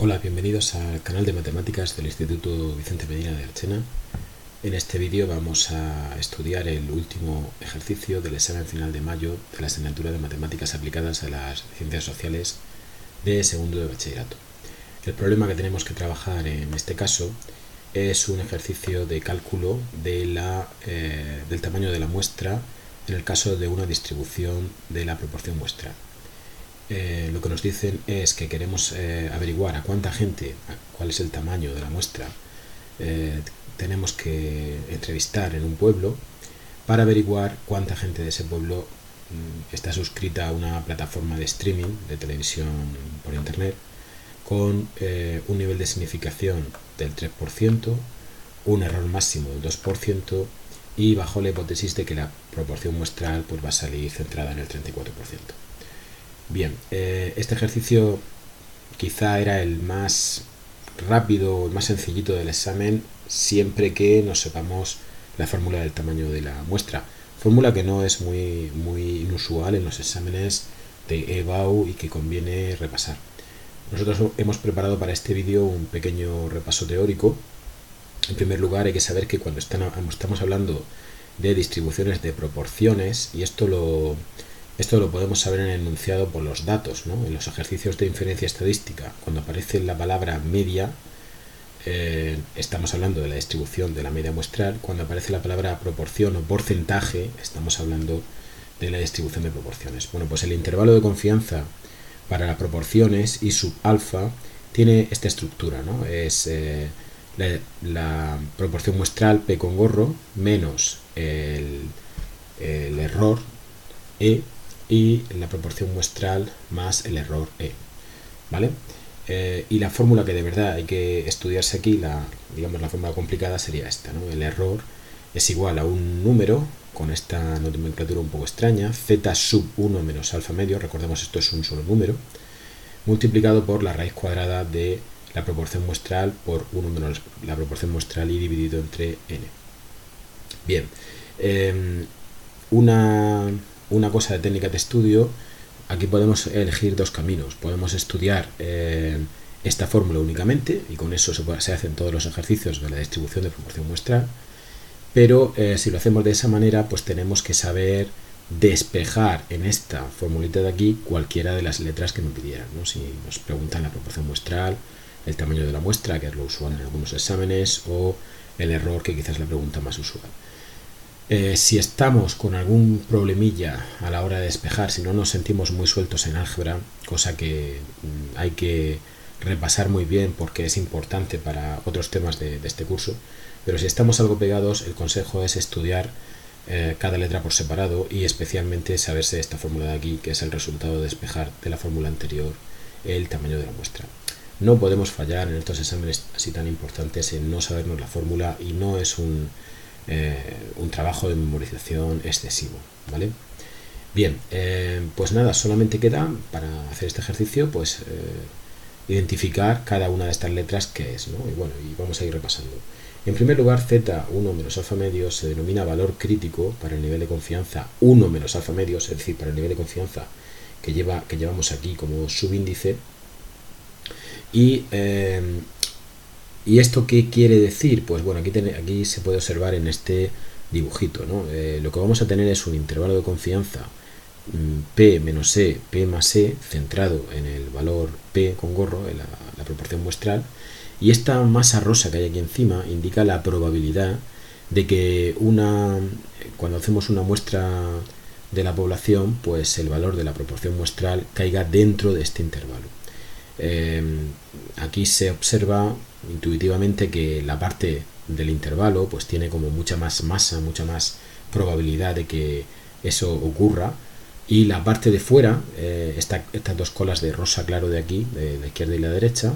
Hola, bienvenidos al canal de matemáticas del Instituto Vicente Medina de Archena. En este vídeo vamos a estudiar el último ejercicio del examen final de mayo de la asignatura de matemáticas aplicadas a las ciencias sociales de segundo de bachillerato. El problema que tenemos que trabajar en este caso es un ejercicio de cálculo del tamaño de la muestra en el caso de una distribución de la proporción muestral. Lo que nos dicen es que queremos averiguar a cuánta gente, cuál es el tamaño de la muestra, tenemos que entrevistar en un pueblo para averiguar cuánta gente de ese pueblo está suscrita a una plataforma de streaming de televisión por internet con un nivel de significación del 3%, un error máximo del 2% y bajo la hipótesis de que la proporción muestral pues, va a salir centrada en el 34%. Bien, este ejercicio quizá era el más rápido, el más sencillito del examen, siempre que nos sepamos la fórmula del tamaño de la muestra. Fórmula que no es muy inusual en los exámenes de EBAU y que conviene repasar. Nosotros hemos preparado para este vídeo un pequeño repaso teórico. En primer lugar, hay que saber que cuando estamos hablando de distribuciones de proporciones, y esto lo podemos saber en el enunciado por los datos, ¿no? En los ejercicios de inferencia estadística, cuando aparece la palabra media, estamos hablando de la distribución de la media muestral. Cuando aparece la palabra proporción o porcentaje, estamos hablando de la distribución de proporciones. Bueno, pues el intervalo de confianza para las proporciones y sub alfa tiene esta estructura, ¿no? Es la proporción muestral P con gorro menos el error E y la proporción muestral más el error E, ¿vale? Y la fórmula que de verdad hay que estudiarse aquí, la fórmula complicada sería esta, ¿no? El error es igual a un número con esta nomenclatura un poco extraña, z sub 1 menos alfa medio, recordemos esto es un solo número, multiplicado por la raíz cuadrada de la proporción muestral por 1 menos la proporción muestral y dividido entre n. Bien, una cosa de técnica de estudio, aquí podemos elegir dos caminos. Podemos estudiar esta fórmula únicamente y con eso se hacen todos los ejercicios de la distribución de proporción muestral, pero si lo hacemos de esa manera pues tenemos que saber despejar en esta formulita de aquí cualquiera de las letras que me pidieran, ¿no? Si nos preguntan la proporción muestral, el tamaño de la muestra, que es lo usual en algunos exámenes, o el error, que quizás es la pregunta más usual. Si estamos con algún problemilla a la hora de despejar, si no nos sentimos muy sueltos en álgebra, cosa que hay que repasar muy bien porque es importante para otros temas de este curso, pero si estamos algo pegados, el consejo es estudiar cada letra por separado y especialmente saberse esta fórmula de aquí, que es el resultado de despejar de la fórmula anterior el tamaño de la muestra. No podemos fallar en estos exámenes así tan importantes en no sabernos la fórmula y no es un trabajo de memorización excesivo, ¿vale? Bien, pues nada, solamente queda para hacer este ejercicio pues identificar cada una de estas letras que es, ¿no? Y bueno, y vamos a ir repasando. En primer lugar, z1 menos alfa medio se denomina valor crítico para el nivel de confianza 1 menos alfa medio, es decir, para el nivel de confianza que llevamos aquí como subíndice. ¿Y esto qué quiere decir? Pues bueno, aquí se puede observar en este dibujito, ¿no? Lo que vamos a tener es un intervalo de confianza P menos E, P más E, centrado en el valor P con gorro, en la proporción muestral, y esta masa rosa que hay aquí encima indica la probabilidad de que cuando hacemos una muestra de la población, pues el valor de la proporción muestral caiga dentro de este intervalo. Aquí se observa intuitivamente que la parte del intervalo pues tiene como mucha más masa, mucha más probabilidad de que eso ocurra, y la parte de fuera, estas dos colas de rosa claro de aquí, de la izquierda y la derecha,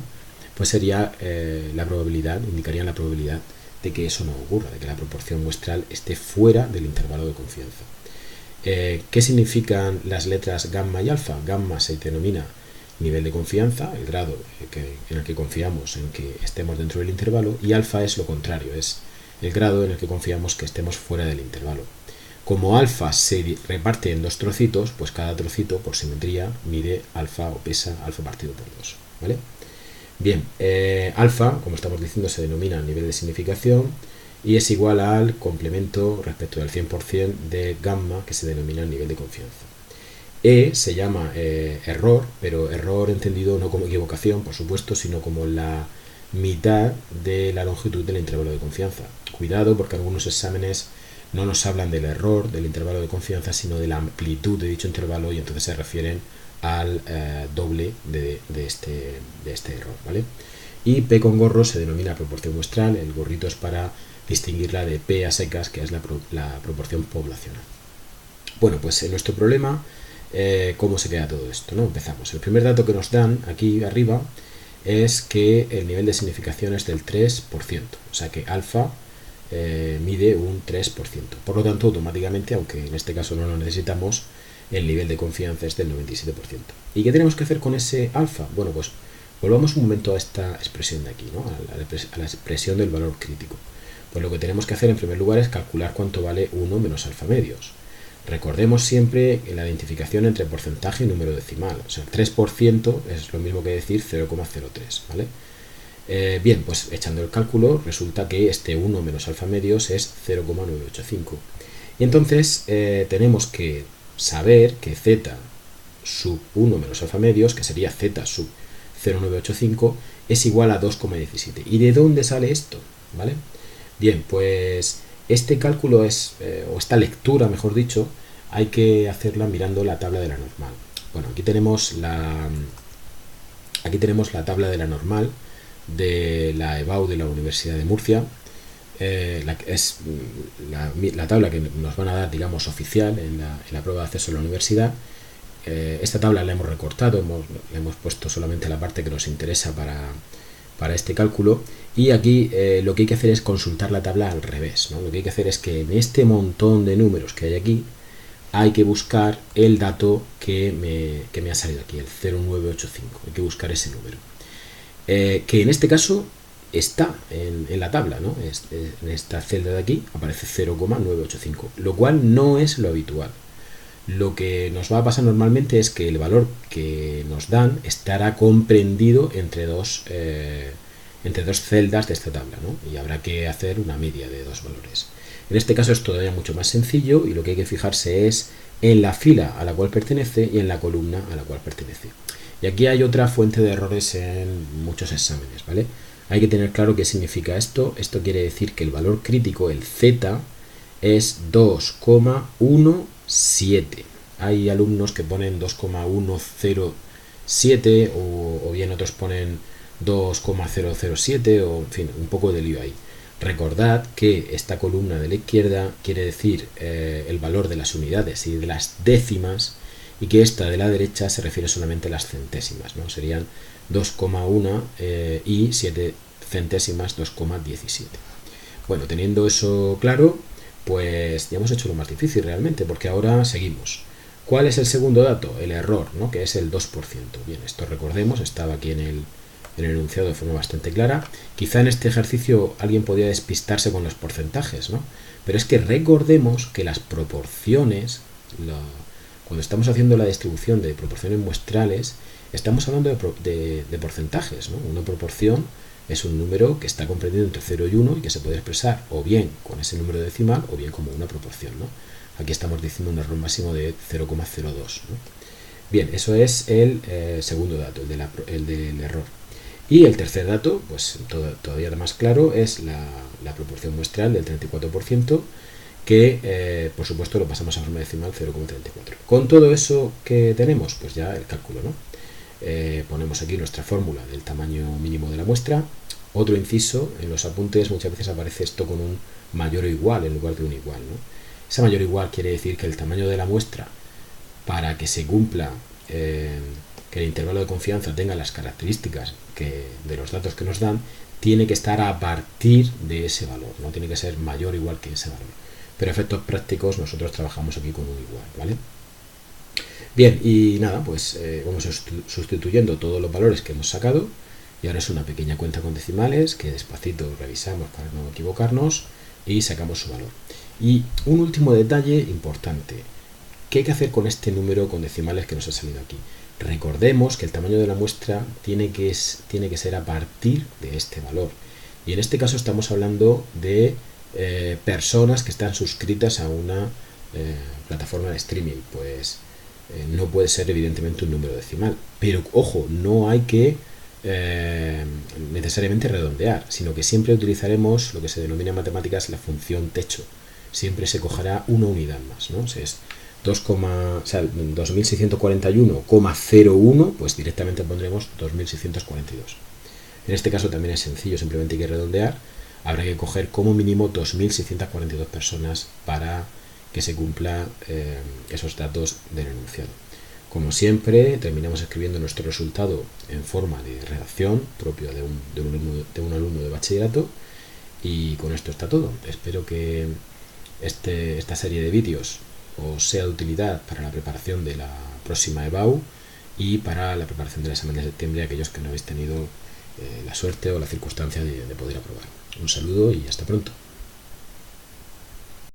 pues sería indicarían la probabilidad de que eso no ocurra, de que la proporción muestral esté fuera del intervalo de confianza. ¿Qué significan las letras gamma y alfa? Gamma se denomina nivel de confianza, el grado en el que confiamos en que estemos dentro del intervalo, y alfa es lo contrario, es el grado en el que confiamos que estemos fuera del intervalo. Como alfa se reparte en dos trocitos, pues cada trocito por simetría mide alfa o pesa alfa partido por 2, ¿vale? Bien, alfa, como estamos diciendo, se denomina nivel de significación y es igual al complemento respecto del 100% de gamma, que se denomina nivel de confianza. E se llama error, pero error entendido no como equivocación, por supuesto, sino como la mitad de la longitud del intervalo de confianza. Cuidado, porque algunos exámenes no nos hablan del error del intervalo de confianza, sino de la amplitud de dicho intervalo, y entonces se refieren al doble de este error, ¿vale? Y P con gorro se denomina proporción muestral. El gorrito es para distinguirla de P a secas, que es la proporción poblacional. Bueno, pues en nuestro problema, ¿cómo se queda todo esto, ¿no? Empezamos. El primer dato que nos dan aquí arriba es que el nivel de significación es del 3%, o sea que alfa mide un 3%. Por lo tanto, automáticamente, aunque en este caso no lo necesitamos, el nivel de confianza es del 97%. ¿Y qué tenemos que hacer con ese alfa? Bueno, pues volvamos un momento a esta expresión de aquí, ¿no? A la expresión del valor crítico. Pues lo que tenemos que hacer en primer lugar es calcular cuánto vale 1 menos alfa medios. Recordemos siempre la identificación entre porcentaje y número decimal. O sea, el 3% es lo mismo que decir 0,03, ¿vale? Bien, pues echando el cálculo resulta que este 1 menos alfa medios es 0,985. Y entonces tenemos que saber que z sub 1 menos alfa medios, que sería z sub 0,985, es igual a 2,17. ¿Y de dónde sale esto? ¿Vale? Bien, pues este cálculo es, o esta lectura, mejor dicho, hay que hacerla mirando la tabla de la normal. Bueno, aquí tenemos la tabla de la normal de la EBAU de la Universidad de Murcia. Es la tabla que nos van a dar, digamos, oficial en la prueba de acceso a la universidad. Esta tabla la hemos recortado, le hemos puesto solamente la parte que nos interesa para este cálculo, y aquí lo que hay que hacer es consultar la tabla al revés, ¿no? Lo que hay que hacer es que en este montón de números que hay aquí hay que buscar el dato que me ha salido aquí, el 0,985, hay que buscar ese número, que en este caso está en la tabla, ¿no? En esta celda de aquí aparece 0,985, lo cual no es lo habitual. Lo que nos va a pasar normalmente es que el valor que nos dan estará comprendido entre dos celdas de esta tabla, ¿no? Y habrá que hacer una media de dos valores. En este caso es todavía mucho más sencillo, y lo que hay que fijarse es en la fila a la cual pertenece y en la columna a la cual pertenece. Y aquí hay otra fuente de errores en muchos exámenes, ¿vale? Hay que tener claro qué significa esto. Esto quiere decir que el valor crítico, el z, es 2,17. Hay alumnos que ponen 2,107 o bien otros ponen 2,007, o en fin, un poco de lío ahí. Recordad que esta columna de la izquierda quiere decir el valor de las unidades y de las décimas, y que esta de la derecha se refiere solamente a las centésimas, ¿no? Serían 2,1 y 7 centésimas, 2,17. Bueno, teniendo eso claro, pues ya hemos hecho lo más difícil realmente, porque ahora seguimos. ¿Cuál es el segundo dato? El error, ¿no? Que es el 2%. Bien, esto recordemos, estaba aquí en el enunciado de forma bastante clara. Quizá en este ejercicio alguien podría despistarse con los porcentajes, ¿no? Pero es que recordemos que las proporciones, cuando estamos haciendo la distribución de proporciones muestrales, estamos hablando de porcentajes, ¿no? Una proporción es un número que está comprendido entre 0 y 1 y que se puede expresar o bien con ese número decimal o bien como una proporción, ¿no? Aquí estamos diciendo un error máximo de 0,02, ¿no? Bien, eso es el segundo dato, el del error. Y el tercer dato, pues todavía más claro, es la proporción muestral del 34%, que por supuesto lo pasamos a forma decimal, 0,34. Con todo eso que tenemos, pues ya el cálculo, ¿no? Ponemos aquí nuestra fórmula del tamaño mínimo de la muestra. Otro inciso, en los apuntes muchas veces aparece esto con un mayor o igual en lugar de un igual, ¿no? Esa mayor o igual quiere decir que el tamaño de la muestra, para que se cumpla que el intervalo de confianza tenga las características de los datos que nos dan, tiene que estar a partir de ese valor, no tiene que ser mayor o igual que ese valor. Pero a efectos prácticos nosotros trabajamos aquí con un igual, ¿vale? Bien, y nada, pues vamos sustituyendo todos los valores que hemos sacado, y ahora es una pequeña cuenta con decimales que despacito revisamos para no equivocarnos y sacamos su valor. Y un último detalle importante: ¿qué hay que hacer con este número con decimales que nos ha salido aquí? Recordemos que el tamaño de la muestra tiene que ser a partir de este valor. Y en este caso estamos hablando de personas que están suscritas a una plataforma de streaming. Pues no puede ser evidentemente un número decimal. Pero ojo, no hay que necesariamente redondear, sino que siempre utilizaremos lo que se denomina en matemáticas la función techo. Siempre se cogerá una unidad más, ¿no? O sea, es 2641,01, pues directamente pondremos 2642. En este caso también es sencillo, simplemente hay que redondear. Habrá que coger como mínimo 2642 personas para que se cumpla esos datos del enunciado. Como siempre, terminamos escribiendo nuestro resultado en forma de redacción propio de un alumno de bachillerato, y con esto está todo. Espero que esta serie de vídeos os sea de utilidad para la preparación de la próxima EBAU y para la preparación del examen de septiembre, aquellos que no habéis tenido la suerte o la circunstancia de poder aprobar. Un saludo y hasta pronto.